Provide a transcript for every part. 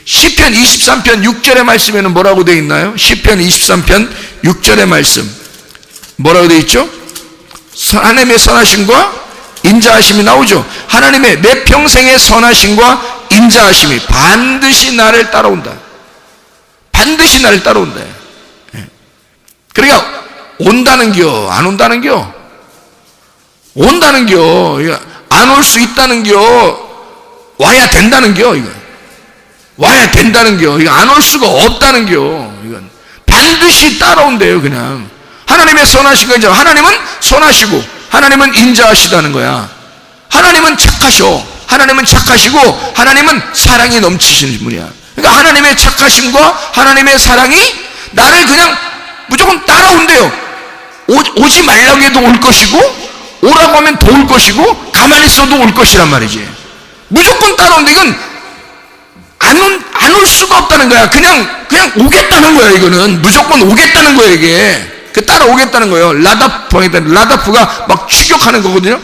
시편 23편 6절의 말씀에는 뭐라고 되어 있나요? 시편 23편 6절의 말씀 뭐라고 되어 있죠? 하나님의 선하심과 인자하심이 나오죠. 하나님의 내 평생의 선하심과 인자하심이 반드시 나를 따라온다. 반드시 나를 따라온다. 그러니까 온다는겨 안 온다는겨? 온다는겨. 안 올 수 있다는겨? 와야 된다는겨? 이거 와야 된다는겨? 이거 안 올 수가 없다는겨? 이건 반드시 따라온대요. 그냥 하나님의 선하신 거죠. 하나님은 선하시고 하나님은 인자하시다는 거야. 하나님은 착하셔. 하나님은 착하시고 하나님은 사랑이 넘치시는 분이야. 그러니까 하나님의 착하심과 하나님의 사랑이 나를 그냥 무조건 따라온대요. 오지 말라고 해도 올 것이고 오라고 하면 더 올 것이고 가만히 있어도 올 것이란 말이지. 무조건 따라온대. 이건 안 올 수가 없다는 거야. 그냥 오겠다는 거야. 이거는 무조건 오겠다는 거야. 이게 그 따라오겠다는 거예요. 라다프가 막 추격하는 거거든요.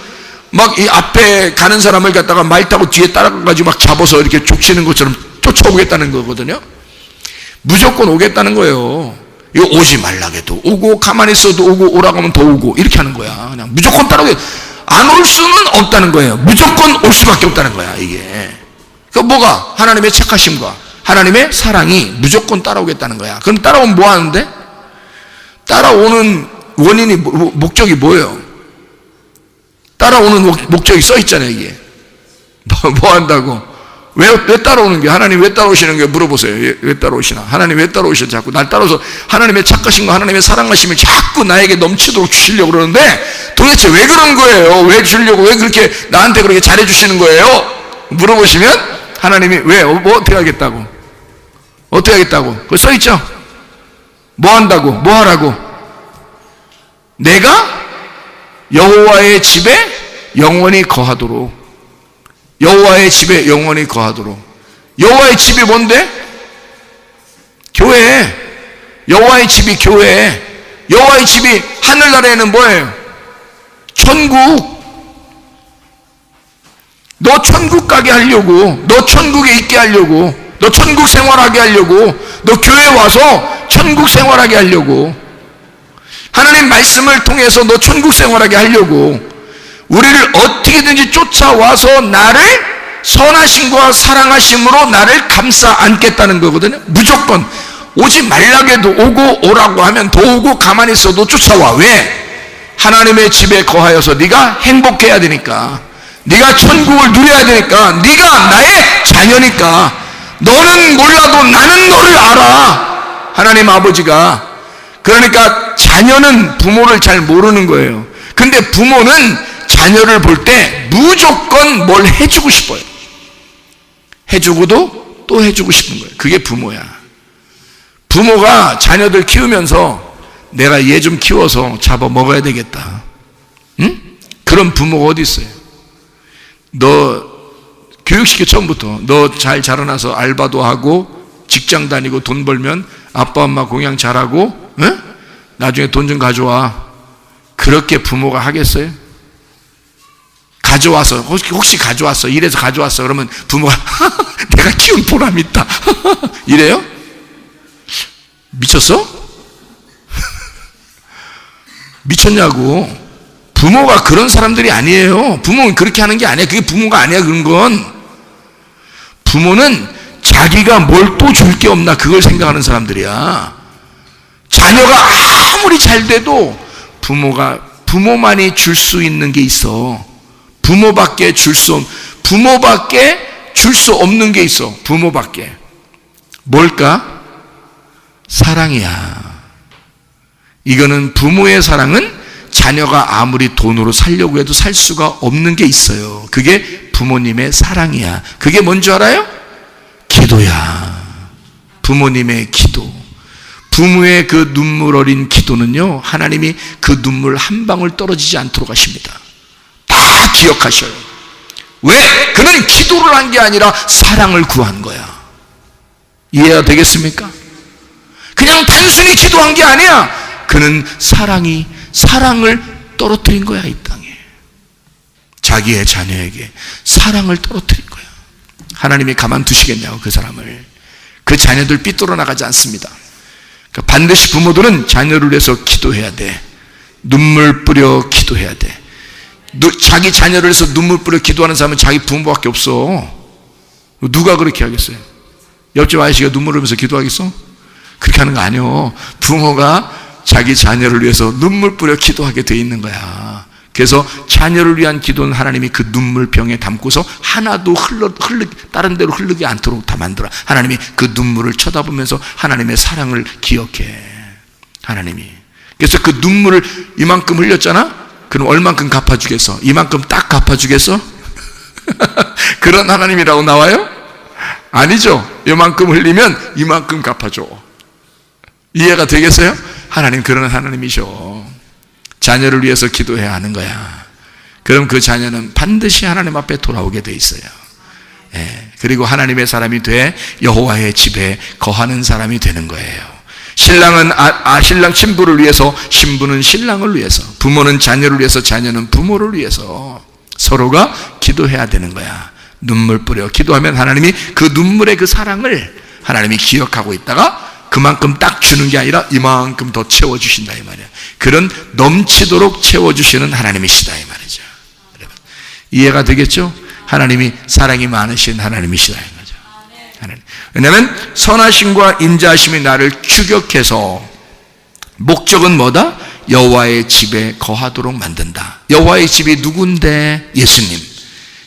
막 이 앞에 가는 사람을 갖다가 말 타고 뒤에 따라가가지고 막 잡아서 이렇게 족치는 것처럼 쫓아오겠다는 거거든요. 무조건 오겠다는 거예요. 이거 오지 말라고 해도 오고 가만히 있어도 오고 오라고 하면 더 오고 이렇게 하는 거야. 그냥 무조건 따라오게. 안 올 수는 없다는 거예요. 무조건 올 수밖에 없다는 거야. 이게 그 뭐가 하나님의 착하심과 하나님의 사랑이 무조건 따라오겠다는 거야. 그럼 따라오면 뭐 하는데? 따라오는 원인이 목적이 뭐예요? 따라오는 목적이 써 있잖아요. 이게 뭐 한다고? 왜 따라오는 게? 하나님 왜 따라오시는 게? 물어보세요. 왜 따라오시나? 하나님 왜 따라오시나? 자꾸 날 따라서 하나님의 착하심과 하나님의 사랑하심을 자꾸 나에게 넘치도록 주시려고 그러는데 도대체 왜 그런 거예요? 왜 주려고? 왜 그렇게 나한테 그렇게 잘해 주시는 거예요? 물어보시면 하나님이 왜? 뭐 어떻게 하겠다고? 어떻게 하겠다고? 그거 써 있죠? 뭐 한다고? 뭐 하라고? 내가 여호와의 집에 영원히 거하도록. 여호와의 집에 영원히 거하도록. 여호와의 집이 뭔데? 교회. 여호와의 집이 교회. 여호와의 집이 하늘나라에는 뭐예요? 천국. 너 천국 가게 하려고, 너 천국에 있게 하려고, 너 천국 생활하게 하려고, 너 교회 와서 천국 생활하게 하려고, 하나님 말씀을 통해서 너 천국 생활하게 하려고 우리를 어떻게든지 쫓아와서 나를 선하심과 사랑하심으로 나를 감싸 안겠다는 거거든요. 무조건 오지 말라고 해도 오고 오라고 하면 더 오고 가만히 있어도 쫓아와. 왜? 하나님의 집에 거하여서 네가 행복해야 되니까, 네가 천국을 누려야 되니까, 네가 나의 자녀니까. 너는 몰라도 나는 너를 알아. 하나님 아버지가. 그러니까 자녀는 부모를 잘 모르는 거예요. 근데 부모는 자녀를 볼 때 무조건 뭘 해주고 싶어요. 해주고도 또 해주고 싶은 거예요. 그게 부모야. 부모가 자녀들 키우면서 내가 얘 좀 키워서 잡아 먹어야 되겠다. 응? 그런 부모가 어디 있어요? 너 교육시켜. 처음부터 너 잘 자라나서 알바도 하고 직장 다니고 돈 벌면 아빠 엄마 공양 잘하고, 응? 나중에 돈 좀 가져와. 그렇게 부모가 하겠어요? 가져와서 혹시 가져왔어, 이래서 가져왔어 그러면 부모가 내가 키운 보람 있다 이래요? 미쳤어? 미쳤냐고. 부모가 그런 사람들이 아니에요. 부모는 그렇게 하는 게 아니야. 그게 부모가 아니야. 그런 건 부모는 자기가 뭘 또 줄 게 없나 그걸 생각하는 사람들이야. 자녀가 아무리 잘 돼도 부모만이 줄 수 있는 게 있어. 부모밖에 줄 수 없는 게 있어. 부모밖에. 뭘까? 사랑이야. 이거는 부모의 사랑은 자녀가 아무리 돈으로 살려고 해도 살 수가 없는 게 있어요. 그게 부모님의 사랑이야. 그게 뭔지 알아요? 기도야. 부모님의 기도. 부모의 그 눈물 어린 기도는요, 하나님이 그 눈물 한 방울 떨어지지 않도록 하십니다. 다 기억하셔요. 왜? 그는 기도를 한 게 아니라 사랑을 구한 거야. 이해가 되겠습니까? 그냥 단순히 기도한 게 아니야. 그는 사랑을 떨어뜨린 거야. 이 땅에 자기의 자녀에게 사랑을 떨어뜨린 거야. 하나님이 가만두시겠냐고. 그 사람을 그 자녀들 삐뚤어 나가지 않습니다. 그러니까 반드시 부모들은 자녀를 위해서 기도해야 돼. 눈물 뿌려 기도해야 돼. 자기 자녀를 위해서 눈물 뿌려 기도하는 사람은 자기 부모밖에 없어. 누가 그렇게 하겠어요? 옆집 아저씨가 눈물 흘리면서 기도하겠어? 그렇게 하는 거 아니에요. 부모가 자기 자녀를 위해서 눈물 뿌려 기도하게 돼 있는 거야. 그래서 자녀를 위한 기도는 하나님이 그 눈물병에 담고서 하나도 다른 데로 흐르지 않도록 다 만들어. 하나님이 그 눈물을 쳐다보면서 하나님의 사랑을 기억해. 하나님이. 그래서 그 눈물을 이만큼 흘렸잖아? 그럼 얼만큼 갚아주겠어? 이만큼 딱 갚아주겠어? 그런 하나님이라고 나와요? 아니죠. 이만큼 흘리면 이만큼 갚아줘. 이해가 되겠어요? 하나님 그런 하나님이셔. 자녀를 위해서 기도해야 하는 거야. 그럼 그 자녀는 반드시 하나님 앞에 돌아오게 돼 있어요. 예. 그리고 하나님의 사람이 돼 여호와의 집에 거하는 사람이 되는 거예요. 신랑은 신랑 신부를 위해서, 신부는 신랑을 위해서, 부모는 자녀를 위해서, 자녀는 부모를 위해서 서로가 기도해야 되는 거야. 눈물 뿌려 기도하면 하나님이 그 눈물의 그 사랑을 하나님이 기억하고 있다가 그만큼 딱 주는 게 아니라 이만큼 더 채워주신다 이 말이야. 그런 넘치도록 채워주시는 하나님이시다 이 말이죠. 여러분 이해가 되겠죠? 하나님이 사랑이 많으신 하나님이시다 이 거죠. 하나님. 왜냐하면 선하심과 인자하심이 나를 추격해서 목적은 뭐다? 여호와의 집에 거하도록 만든다. 여호와의 집이 누군데? 예수님.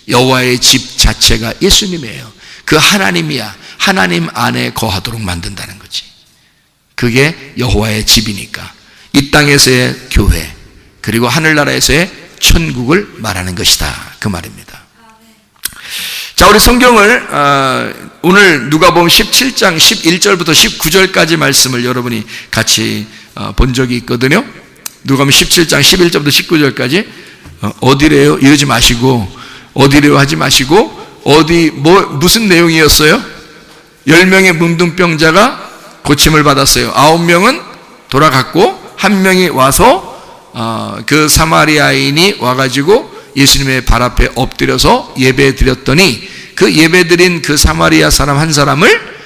여호와의 집 자체가 예수님이에요. 그 하나님이야. 하나님 안에 거하도록 만든다는 거지. 그게 여호와의 집이니까 이 땅에서의 교회 그리고 하늘나라에서의 천국을 말하는 것이다 그 말입니다. 자, 우리 성경을 오늘 누가복음 17장 11절부터 19절까지 말씀을 여러분이 같이 본 적이 있거든요. 누가복음 17장 11절부터 19절까지 어디래요? 이러지 마시고 어디래요 하지 마시고 무슨 내용이었어요? 10명의 문둥병자가 고침을 받았어요. 9명은 돌아갔고 1명이 와서 그 사마리아인이 와가지고 예수님의 발 앞에 엎드려서 예배 드렸더니 그 예배 드린 그 사마리아 사람 한 사람을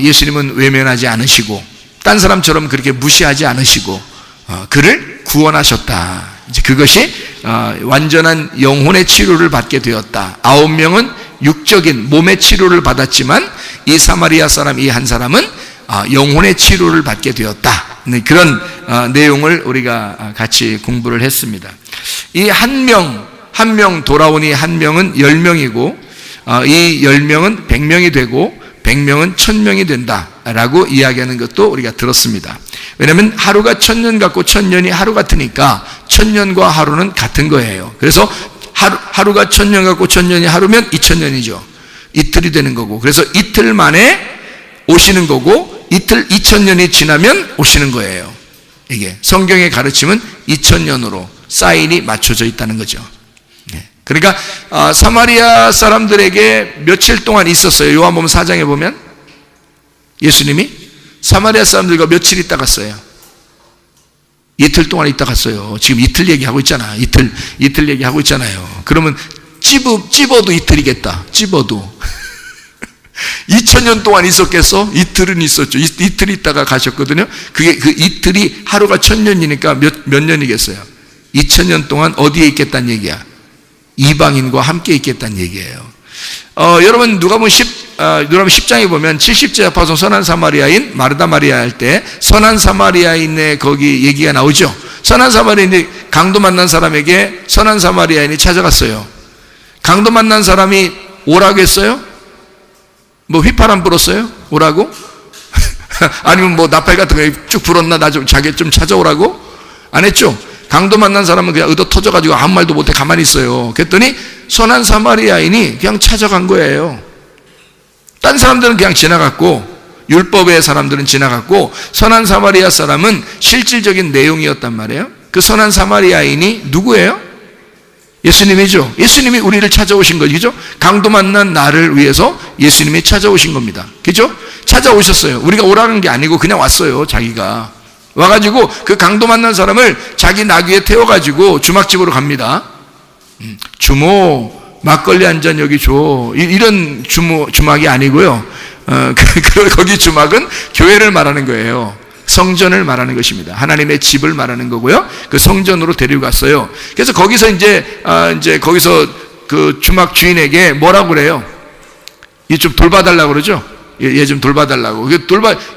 예수님은 외면하지 않으시고 딴 사람처럼 그렇게 무시하지 않으시고 그를 구원하셨다. 이제 그것이 완전한 영혼의 치료를 받게 되었다. 9명은 육적인 몸의 치료를 받았지만 이 사마리아 사람 이 한 사람은 영혼의 치료를 받게 되었다. 그런 내용을 우리가 같이 공부를 했습니다. 이 한 명 돌아오니 한 명은 10명이고 이 10명은 100명이 되고 100명은 1000명이 된다라고 이야기하는 것도 우리가 들었습니다. 왜냐하면 하루가 1000년 같고 1000년이 하루 같으니까 1000년과 하루는 같은 거예요. 그래서 하루가 1000년 같고 1000년이 하루면 2000년이죠. 이틀이 되는 거고 그래서 이틀 만에 오시는 거고 이틀 2000년이 지나면 오시는 거예요. 이게 성경의 가르침은 2000년으로 사인이 맞춰져 있다는 거죠. 그러니까 사마리아 사람들에게 며칠 동안 있었어요. 요한복음 4장에 보면 예수님이 사마리아 사람들과 며칠 있다 갔어요. 이틀 동안 있다 갔어요. 지금 이틀 얘기하고 있잖아. 이틀 얘기하고 있잖아요. 그러면 찝어도 이틀이겠다. 찝어도 2000년 동안 있었겠어? 이틀은 있었죠. 이틀 있다가 가셨거든요. 그게 그 이틀이 하루가 1000년이니까 몇 년이겠어요? 2000년 동안 어디에 있겠다는 얘기야? 이방인과 함께 있겠다는 얘기예요. 여러분 누가복음 10장에 보면 70째 아파서 선한 사마리아인 마르다 마리아 할 때 선한 사마리아인의 거기 얘기가 나오죠. 선한 사마리아인이 강도 만난 사람에게 선한 사마리아인이 찾아갔어요. 강도 만난 사람이 오라고 했어요? 뭐 휘파람 불었어요? 오라고? 아니면 뭐 나팔 같은 거 쭉 불었나? 나 좀 자기 좀 찾아오라고? 안 했죠? 강도 만난 사람은 그냥 의도 터져가지고 아무 말도 못해 가만히 있어요. 그랬더니 선한 사마리아인이 그냥 찾아간 거예요. 딴 사람들은 그냥 지나갔고 율법의 사람들은 지나갔고 선한 사마리아 사람은 실질적인 내용이었단 말이에요. 그 선한 사마리아인이 누구예요? 예수님이죠. 예수님이 우리를 찾아오신 거죠. 강도 만난 나를 위해서 예수님이 찾아오신 겁니다. 그죠? 찾아오셨어요. 우리가 오라는 게 아니고 그냥 왔어요. 자기가 와가지고 그 강도 만난 사람을 자기 나귀에 태워가지고 주막집으로 갑니다. 주모 막걸리 한 잔 여기 줘. 이런 주막이 아니고요. 거기 주막은 교회를 말하는 거예요. 성전을 말하는 것입니다. 하나님의 집을 말하는 거고요. 그 성전으로 데리고 갔어요. 그래서 거기서 이제 거기서 그 주막 주인에게 뭐라고 그래요? 얘 좀 돌봐달라고 그러죠? 얘 좀 돌봐달라고.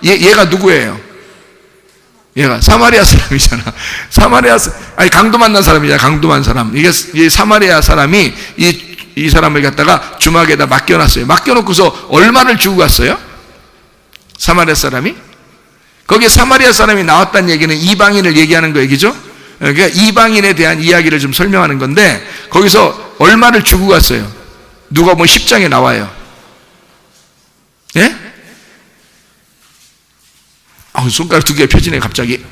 얘가 누구예요? 얘가 사마리아 사람이잖아. 강도 만난 사람이잖아. 강도 만난 사람. 이게 사마리아 사람이 이 사람을 갖다가 주막에다 맡겨놨어요. 맡겨놓고서 얼마를 주고 갔어요? 사마리아 사람이? 거기에 사마리아 사람이 나왔다는 얘기는 이방인을 얘기하는 거 얘기죠? 그러니까 이방인에 대한 이야기를 좀 설명하는 건데, 거기서 얼마를 주고 갔어요? 누가복음 10장에 나와요. 예? 손가락 2개 펴지네, 갑자기.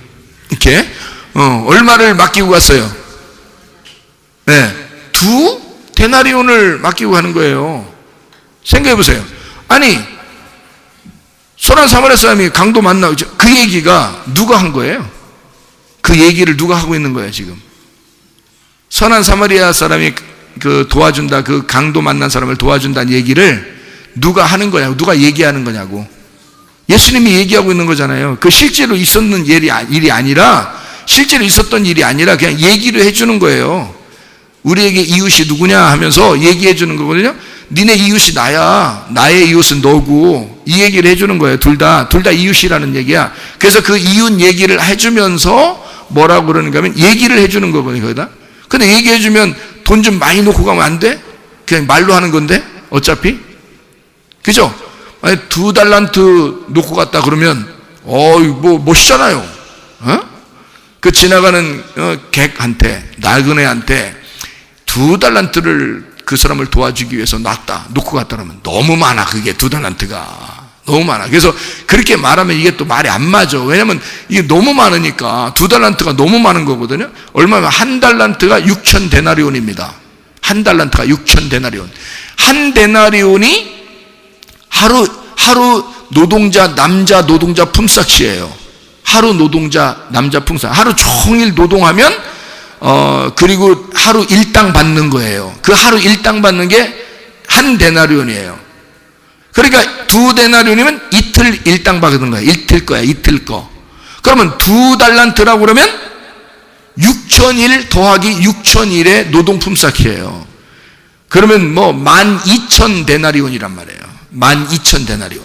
이렇게. 얼마를 맡기고 갔어요? 네. 2 데나리온을 맡기고 가는 거예요. 생각해 보세요. 아니, 선한 사마리아 사람이 강도 만나고, 그 얘기가 누가 한 거예요? 그 얘기를 누가 하고 있는 거예요, 지금? 선한 사마리아 사람이 그 도와준다, 그 강도 만난 사람을 도와준다는 얘기를 누가 하는 거냐고, 누가 얘기하는 거냐고. 예수님이 얘기하고 있는 거잖아요. 그 실제로 있었는 일이 아니라, 실제로 있었던 일이 아니라 그냥 얘기를 해주는 거예요. 우리에게 이웃이 누구냐 하면서 얘기해 주는 거거든요. 니네 이웃이 나야. 나의 이웃은 너고. 이 얘기를 해주는 거예요. 둘 다 이웃이라는 얘기야. 그래서 그 이웃 얘기를 해주면서 뭐라고 그러는가 하면 얘기를 해주는 거거든요. 거기다. 근데 얘기해주면 돈 좀 많이 놓고 가면 안 돼? 그냥 말로 하는 건데 어차피. 그죠? 아니, 2달란트 놓고 갔다 그러면 멋있잖아요. 그 지나가는 객한테, 나그네한테 2달란트를 그 사람을 도와주기 위해서 놓고 갔다 그러면 너무 많아. 그게 2달란트가 너무 많아. 그래서 그렇게 말하면 이게 또 말이 안 맞아. 왜냐면 이게 너무 많으니까. 2달란트가 너무 많은 거거든요. 얼마면 1달란트가 6천 데나리온입니다. 1달란트가 6천 데나리온. 1 데나리온이 하루 노동자, 남자 노동자 품삯이에요. 하루 노동자, 남자 품삯. 하루 종일 노동하면, 그리고 하루 일당 받는 거예요. 그 하루 일당 받는 게 1 데나리온이에요. 그러니까 2 데나리온이면 이틀 일당 받는 거예요. 이틀 거. 그러면 2달란트라고 그러면 6,000일 더하기 6,000일의 노동 품삯이에요. 그러면 12,000 데나리온이란 말이에요. 12,000 데나리온.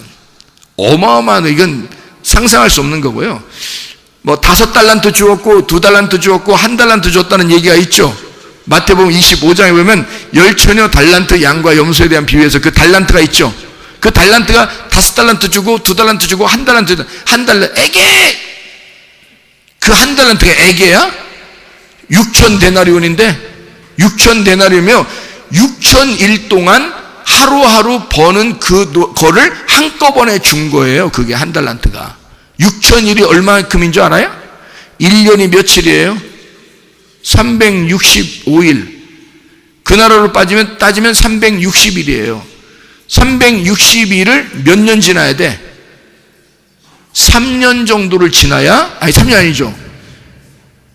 어마어마한, 이건 상상할 수 없는 거고요. 5달란트 주었고 2달란트 주었고 1달란트 줬다는 얘기가 있죠. 마태복음 25장에 보면 10,000여 달란트 양과 염소에 대한 비유에서 그 달란트가 있죠. 그 달란트가 5달란트 주고 2달란트 주고 1달란트, 애게! 그 1달란트가 애게야? 6천 데나리온인데 6천 데나리온이면 6,000일 동안 하루하루 버는 그거를 한꺼번에 준 거예요. 그게 1달란트가. 6,000일이 얼마만큼인 줄 알아요? 1년이 며칠이에요? 365일. 그 나라로 따지면 360일이에요. 360일을 몇 년 지나야 돼? 3년 정도를 지나야, 3년 아니죠.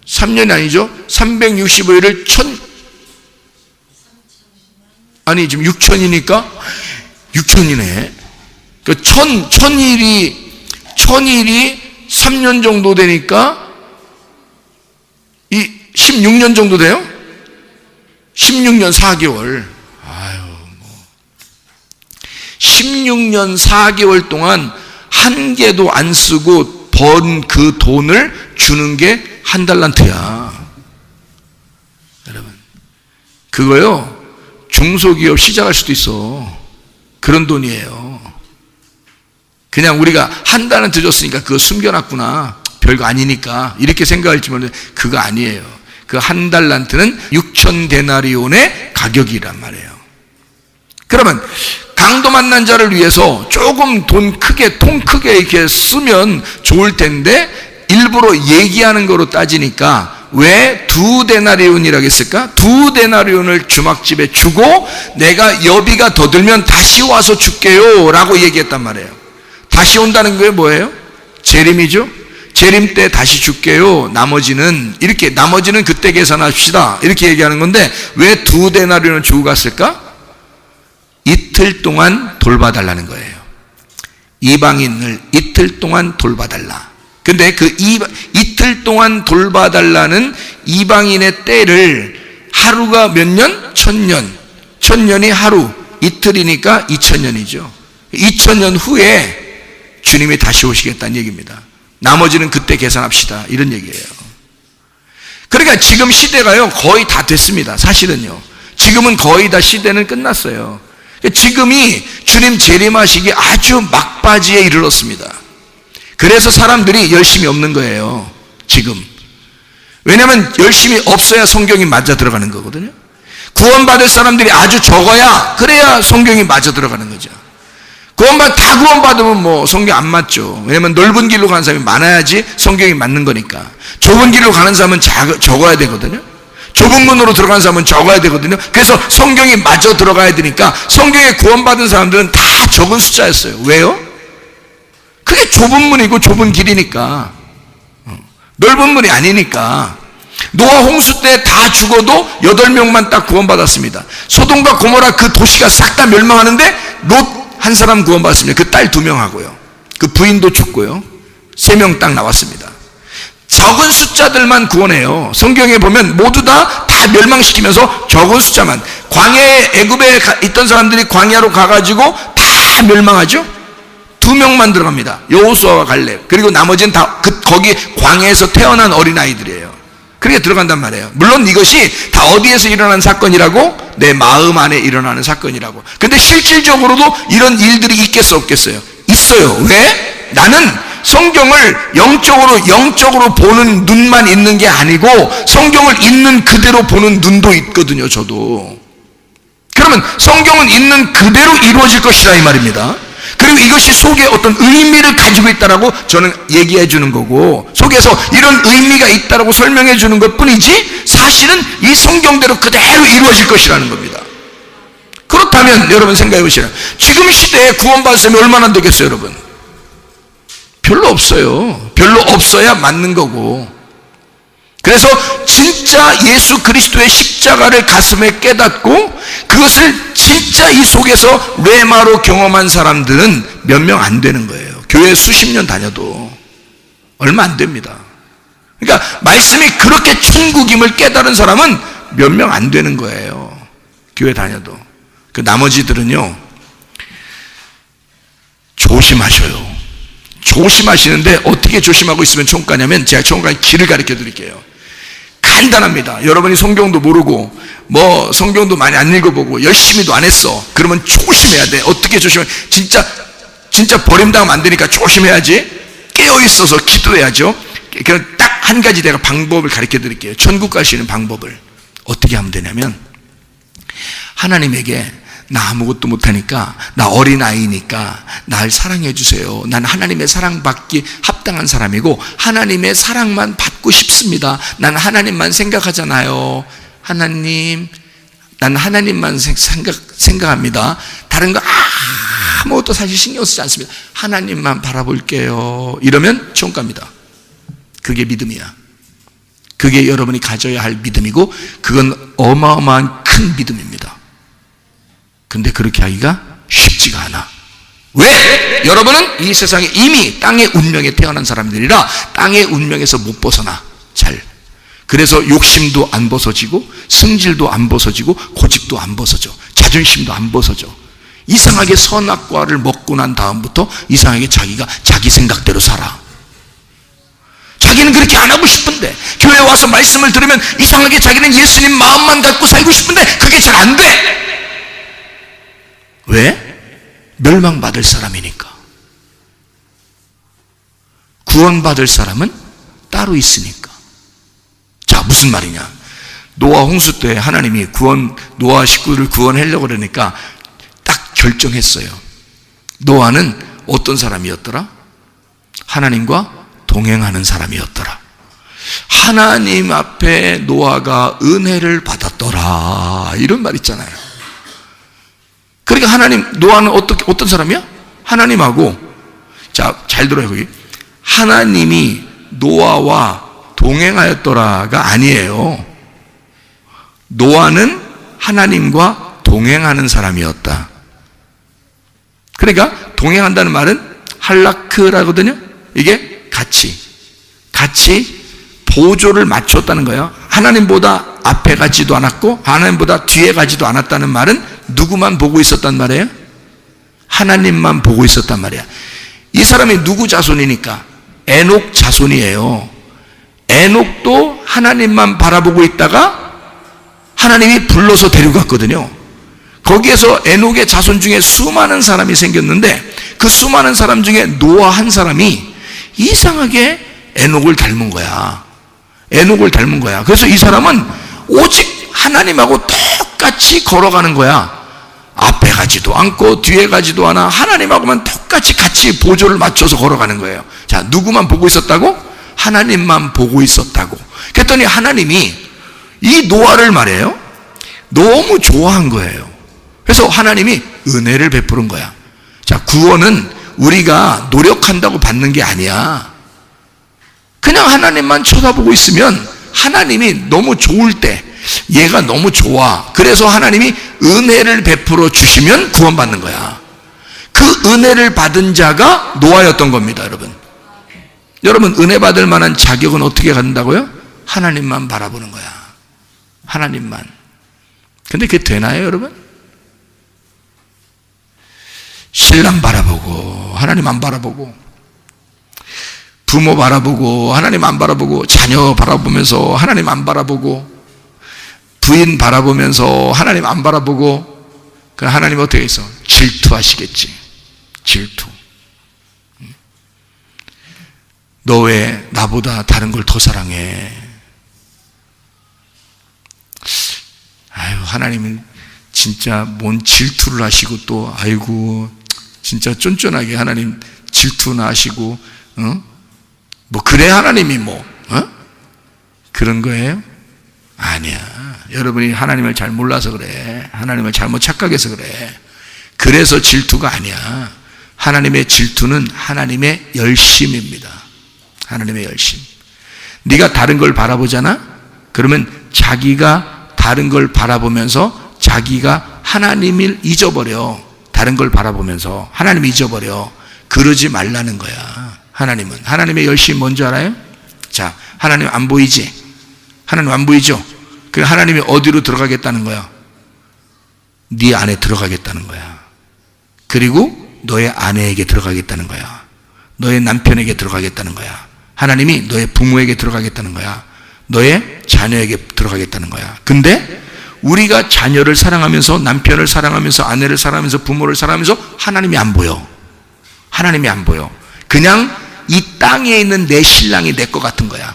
3년이 아니죠. 365일을 지금 6천이니까 6천이네. 그 1000일이 3년 정도 되니까 16년 정도 돼요? 16년 4개월. 16년 4개월 동안 한 개도 안 쓰고 번 그 돈을 주는 게 1달란트야. 여러분, 그거요, 중소기업 시작할 수도 있어. 그런 돈이에요. 그냥 우리가 1달란트 줬으니까 그거 숨겨놨구나, 별거 아니니까 이렇게 생각할지 모르는데 그거 아니에요. 그 1달란트는 6천 데나리온의 가격이란 말이에요. 그러면 강도 만난 자를 위해서 조금 통 크게 이렇게 쓰면 좋을 텐데 일부러 얘기하는 거로 따지니까 왜 2 데나리온이라고 했을까? 2 데나리온을 주막집에 주고 내가 여비가 더 들면 다시 와서 줄게요 라고 얘기했단 말이에요. 다시 온다는 게 뭐예요? 재림이죠. 재림 때 다시 줄게요. 나머지는 그때 계산합시다. 이렇게 얘기하는 건데 왜 2 데나리온을 주고 갔을까? 이틀 동안 돌봐달라는 거예요. 이방인을 이틀 동안 돌봐달라. 근데 그 이틀 동안 돌봐달라는 이방인의 때를 하루가 몇 년? 1000년. 1000년이 하루, 이틀이니까 2000년이죠. 2000년 후에 주님이 다시 오시겠다는 얘기입니다. 나머지는 그때 계산합시다, 이런 얘기예요. 그러니까 지금 시대가요 거의 다 됐습니다. 사실은요 지금은 거의 다 시대는 끝났어요. 지금이 주님 재림하시기 아주 막바지에 이르렀습니다. 그래서 사람들이 열심히 없는 거예요 지금. 왜냐하면 열심히 없어야 성경이 맞아 들어가는 거거든요. 구원받을 사람들이 아주 적어야, 그래야 성경이 맞아 들어가는 거죠. 다 구원받으면 뭐 성경 안 맞죠. 왜냐면 넓은 길로 가는 사람이 많아야지 성경이 맞는 거니까. 좁은 길로 가는 사람은 적어야 되거든요. 좁은 문으로 들어가는 사람은 적어야 되거든요. 그래서 성경이 맞아 들어가야 되니까 성경에 구원받은 사람들은 다 적은 숫자였어요. 왜요? 그게 좁은 문이고 좁은 길이니까. 넓은 문이 아니니까. 노아 홍수 때 다 죽어도 8명만 딱 구원받았습니다. 소돔과 고모라 그 도시가 싹 다 멸망하는데 롯 한 사람 구원받았습니다. 그 딸 2명하고요. 그 부인도 죽고요. 3명 딱 나왔습니다. 적은 숫자들만 구원해요. 성경에 보면 모두 다 멸망시키면서 적은 숫자만. 광야에, 애굽에 있던 사람들이 광야로 가가지고 다 멸망하죠. 2명만 들어갑니다. 여호수아와 갈렙. 그리고 나머지는 다 거기 광야에서 태어난 어린아이들이에요. 그렇게 들어간단 말이에요. 물론 이것이 다 어디에서 일어난 사건이라고? 내 마음 안에 일어나는 사건이라고. 근데 실질적으로도 이런 일들이 있겠어 없겠어요? 있어요. 왜? 나는 성경을 영적으로 보는 눈만 있는 게 아니고 성경을 있는 그대로 보는 눈도 있거든요. 저도. 그러면 성경은 있는 그대로 이루어질 것이라 이 말입니다. 그리고 이것이 속에 어떤 의미를 가지고 있다라고 저는 얘기해 주는 거고, 속에서 이런 의미가 있다라고 설명해 주는 것 뿐이지 사실은 이 성경대로 그대로 이루어질 것이라는 겁니다. 그렇다면 여러분 생각해 보시라. 지금 시대에 구원받을 사람이 얼마나 되겠어요 여러분? 별로 없어요. 별로 없어야 맞는 거고. 그래서 진짜 예수 그리스도의 십자가를 가슴에 깨닫고 그것을 진짜 이 속에서 레마로 경험한 사람들은 몇 명 안 되는 거예요. 교회 수십 년 다녀도 얼마 안 됩니다. 그러니까 말씀이 그렇게 천국임을 깨달은 사람은 몇 명 안 되는 거예요. 교회 다녀도. 그 나머지들은요 조심하셔요. 조심하시는데 어떻게 조심하고 있으면 총가냐면 제가 총가의 길을 가르쳐 드릴게요. 간단합니다. 여러분이 성경도 모르고 뭐 성경도 많이 안 읽어보고 열심히도 안 했어. 그러면 조심해야 돼. 어떻게 조심해? 진짜 버림당하면 안 되니까 조심해야지. 깨어있어서 기도해야죠. 그럼 딱 한 가지 내가 방법을 가르쳐 드릴게요. 천국 갈 수 있는 방법을. 어떻게 하면 되냐면 하나님에게 나 아무것도 못하니까, 나 어린아이니까 날 사랑해 주세요. 난 하나님의 사랑받기 합당한 사람이고 하나님의 사랑만 받고 싶습니다. 난 하나님만 생각하잖아요. 하나님, 난 하나님만 생각합니다. 다른 거 아무것도 사실 신경 쓰지 않습니다. 하나님만 바라볼게요. 이러면 천국 갑니다. 그게 믿음이야. 그게 여러분이 가져야 할 믿음이고 그건 어마어마한 큰 믿음입니다. 근데 그렇게 하기가 쉽지가 않아. 왜? 여러분은 이 세상에 이미 땅의 운명에 태어난 사람들이라 땅의 운명에서 못 벗어나. 잘. 그래서 욕심도 안 벗어지고 승질도 안 벗어지고 고집도 안 벗어져. 자존심도 안 벗어져. 이상하게 선악과를 먹고 난 다음부터 이상하게 자기가 자기 생각대로 살아. 자기는 그렇게 안 하고 싶은데, 교회 와서 말씀을 들으면 이상하게 자기는 예수님 마음만 갖고 살고 싶은데 그게 잘 안 돼. 왜? 멸망받을 사람이니까. 구원받을 사람은 따로 있으니까. 자, 무슨 말이냐? 노아 홍수 때 하나님이 노아 식구들을 구원하려고 그러니까 딱 결정했어요. 노아는 어떤 사람이었더라? 하나님과 동행하는 사람이었더라. 하나님 앞에 노아가 은혜를 받았더라. 이런 말 있잖아요. 그러니까 노아는 어떤 사람이야? 하나님하고, 자, 잘 들어요, 거기. 하나님이 노아와 동행하였더라가 아니에요. 노아는 하나님과 동행하는 사람이었다. 그러니까 동행한다는 말은 할라크라거든요. 이게 같이 보조를 맞췄다는 거예요. 하나님보다 앞에 가지도 않았고 하나님보다 뒤에 가지도 않았다는 말은 누구만 보고 있었단 말이에요? 하나님만 보고 있었단 말이야. 이 사람이 누구 자손이니까? 에녹 자손이에요. 에녹도 하나님만 바라보고 있다가 하나님이 불러서 데려갔거든요. 거기에서 에녹의 자손 중에 수많은 사람이 생겼는데 그 수많은 사람 중에 노아 한 사람이 이상하게 에녹을 닮은 거야. 에녹을 닮은 거야. 그래서 이 사람은 오직 하나님하고 똑같이 걸어가는 거야. 앞에 가지도 않고 뒤에 가지도 않아. 하나님하고만 똑같이 같이 보조를 맞춰서 걸어가는 거예요. 자, 누구만 보고 있었다고? 하나님만 보고 있었다고. 그랬더니 하나님이 이 노아를 말해요. 너무 좋아한 거예요. 그래서 하나님이 은혜를 베푸는 거야. 자, 구원은 우리가 노력한다고 받는 게 아니야. 그냥 하나님만 쳐다보고 있으면 하나님이 너무 좋을 때 얘가 너무 좋아. 그래서 하나님이 은혜를 베풀어 주시면 구원받는 거야. 그 은혜를 받은 자가 노아였던 겁니다, 여러분. 여러분, 은혜 받을 만한 자격은 어떻게 갖는다고요? 하나님만 바라보는 거야. 하나님만. 근데 그게 되나요, 여러분? 신랑 바라보고 하나님 안 바라보고, 부모 바라보고 하나님 안 바라보고, 자녀 바라보면서 하나님 안 바라보고, 부인 바라보면서 하나님 안 바라보고, 그 하나님 어떻게 했어? 질투하시겠지. 질투. 너 왜 나보다 다른 걸 더 사랑해? 아유, 하나님은 진짜 뭔 질투를 하시고 또 아이고 진짜 쫀쫀하게 하나님 질투나 하시고, 뭐 그래 하나님이 그런 거예요? 아니야. 여러분이 하나님을 잘 몰라서 그래. 하나님을 잘못 착각해서 그래. 그래서 질투가 아니야. 하나님의 질투는 하나님의 열심입니다. 하나님의 열심. 네가 다른 걸 바라보잖아? 그러면 자기가 다른 걸 바라보면서 자기가 하나님을 잊어버려. 다른 걸 바라보면서 하나님 잊어버려. 그러지 말라는 거야. 하나님은. 하나님의 열심이 뭔지 알아요? 자, 하나님 안 보이지? 하나님 안 보이죠? 그 하나님이 어디로 들어가겠다는 거야? 네 안에 들어가겠다는 거야. 그리고 너의 아내에게 들어가겠다는 거야. 너의 남편에게 들어가겠다는 거야. 하나님이 너의 부모에게 들어가겠다는 거야. 너의 자녀에게 들어가겠다는 거야. 근데 우리가 자녀를 사랑하면서, 남편을 사랑하면서, 아내를 사랑하면서, 부모를 사랑하면서 하나님이 안 보여. 하나님이 안 보여. 그냥 이 땅에 있는 내 신랑이 내 것 같은 거야.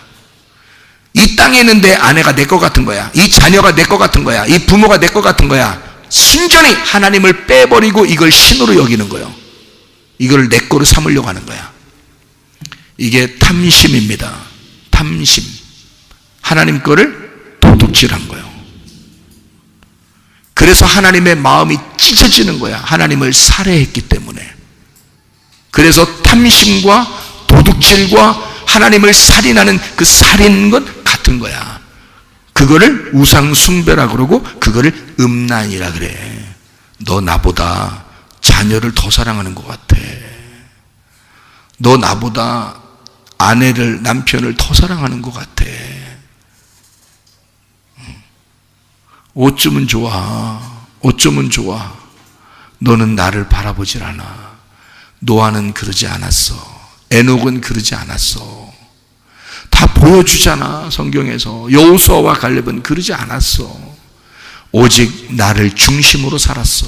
이 땅에 있는 내 아내가 내 것 같은 거야. 이 자녀가 내 것 같은 거야. 이 부모가 내 것 같은 거야. 순전히 하나님을 빼버리고 이걸 신으로 여기는 거예요. 이걸 내 거로 삼으려고 하는 거야. 이게 탐심입니다. 탐심. 하나님 거를 도둑질한 거예요. 그래서 하나님의 마음이 찢어지는 거야. 하나님을 살해했기 때문에. 그래서 탐심과 도둑질과 하나님을 살인하는 그 살인건 같은 거야. 그거를 우상 숭배라 그러고 그거를 음란이라 그래. 너 나보다 자녀를 더 사랑하는 것 같아. 너 나보다 아내를, 남편을 더 사랑하는 것 같아. 어쩌면 좋아. 어쩌면 좋아. 너는 나를 바라보질 않아. 노아는 그러지 않았어. 에녹은 그러지 않았어. 다 보여주잖아, 성경에서. 여호수아와 갈렙은 그러지 않았어. 오직 나를 중심으로 살았어.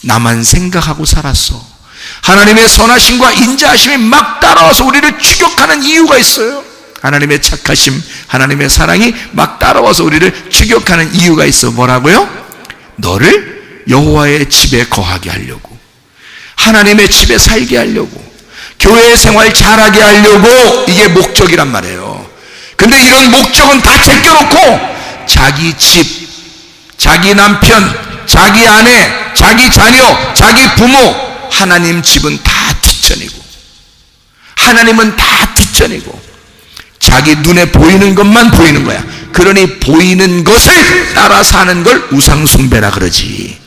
나만 생각하고 살았어. 하나님의 선하심과 인자하심이 막 따라와서 우리를 추격하는 이유가 있어요. 하나님의 착하심, 하나님의 사랑이 막 따라와서 우리를 추격하는 이유가 있어. 뭐라고요? 너를 여호와의 집에 거하게 하려고, 하나님의 집에 살게 하려고, 교회 생활 잘하게 하려고. 이게 목적이란 말이에요. 근데 이런 목적은 다 제껴놓고 자기 집, 자기 남편, 자기 아내, 자기 자녀, 자기 부모, 하나님 집은 다 뒷전이고, 하나님은 다 뒷전이고, 자기 눈에 보이는 것만 보이는 거야. 그러니 보이는 것을 따라 사는 걸 우상숭배라 그러지.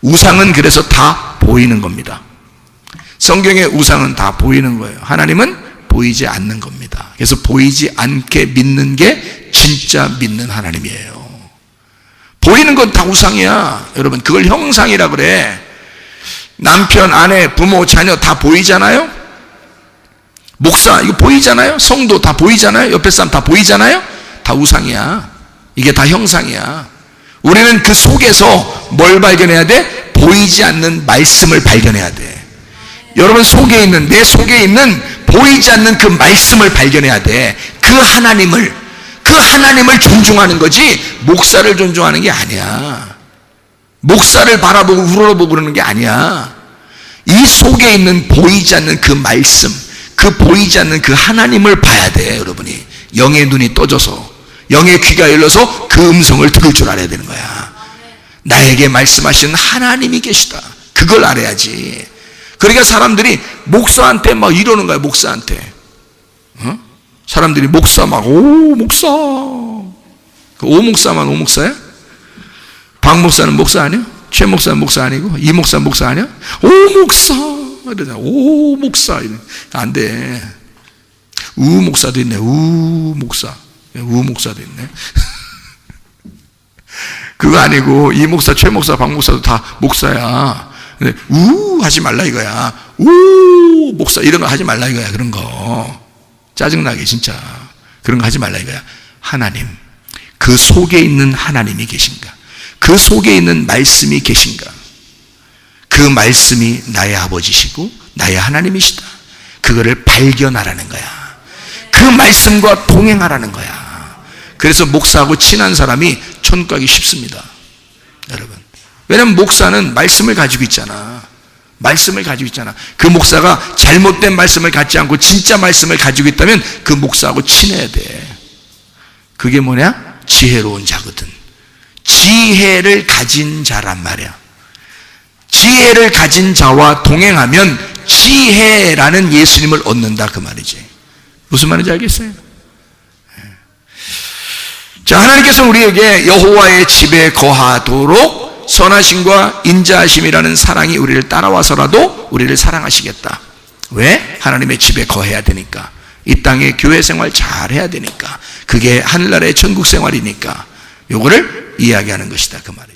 우상은 그래서 다 보이는 겁니다. 성경의 우상은 다 보이는 거예요. 하나님은 보이지 않는 겁니다. 그래서 보이지 않게 믿는 게 진짜 믿는 하나님이에요. 보이는 건 다 우상이야. 여러분, 그걸 형상이라 그래. 남편, 아내, 부모, 자녀 다 보이잖아요? 목사, 이거 보이잖아요? 성도 다 보이잖아요? 옆에 사람 다 보이잖아요? 다 우상이야. 이게 다 형상이야. 우리는 그 속에서 뭘 발견해야 돼? 보이지 않는 말씀을 발견해야 돼. 여러분 속에 있는, 내 속에 있는 보이지 않는 그 말씀을 발견해야 돼. 그 하나님을 존중하는 거지, 목사를 존중하는 게 아니야. 목사를 바라보고 우러러보고 그러는 게 아니야. 이 속에 있는 보이지 않는 그 말씀, 그 보이지 않는 그 하나님을 봐야 돼. 여러분이 영의 눈이 떠져서, 영의 귀가 열려서 그 음성을 들을 줄 알아야 되는 거야. 나에게 말씀하시는 하나님이 계시다. 그걸 알아야지. 그러니까 사람들이 목사한테 막 이러는 거야. 목사한테 사람들이 목사 막, 오 목사, 그 오 목사만 오 목사야? 박 목사는 목사 아니야? 최 목사는 목사 아니고, 이 목사는 목사 아니야? 오 목사 이러잖아. 오 목사. 안 돼. 우 목사도 있네. 우 목사. 우 목사도 있네. 그거 아니고 이 목사, 최 목사, 박 목사도 다 목사야. 근데 우 하지 말라 이거야. 우 목사 이런 거 하지 말라 이거야. 그런 거 짜증나게 진짜 그런 거 하지 말라 이거야. 하나님, 그 속에 있는 하나님이 계신가? 그 속에 있는 말씀이 계신가? 그 말씀이 나의 아버지시고 나의 하나님이시다. 그거를 발견하라는 거야. 그 말씀과 동행하라는 거야. 그래서 목사하고 친한 사람이 천국 가기 쉽습니다. 여러분, 왜냐면 목사는 말씀을 가지고 있잖아. 말씀을 가지고 있잖아. 그 목사가 잘못된 말씀을 갖지 않고 진짜 말씀을 가지고 있다면 그 목사하고 친해야 돼. 그게 뭐냐? 지혜로운 자거든. 지혜를 가진 자란 말이야. 지혜를 가진 자와 동행하면 지혜라는 예수님을 얻는다 그 말이지. 무슨 말인지 알겠어요? 자, 하나님께서 우리에게 여호와의 집에 거하도록 선하심과 인자하심이라는 사랑이 우리를 따라와서라도 우리를 사랑하시겠다. 왜? 하나님의 집에 거해야 되니까. 이 땅에 교회 생활 잘 해야 되니까. 그게 하늘나라의 천국 생활이니까. 요거를 이야기하는 것이다 그 말이에요.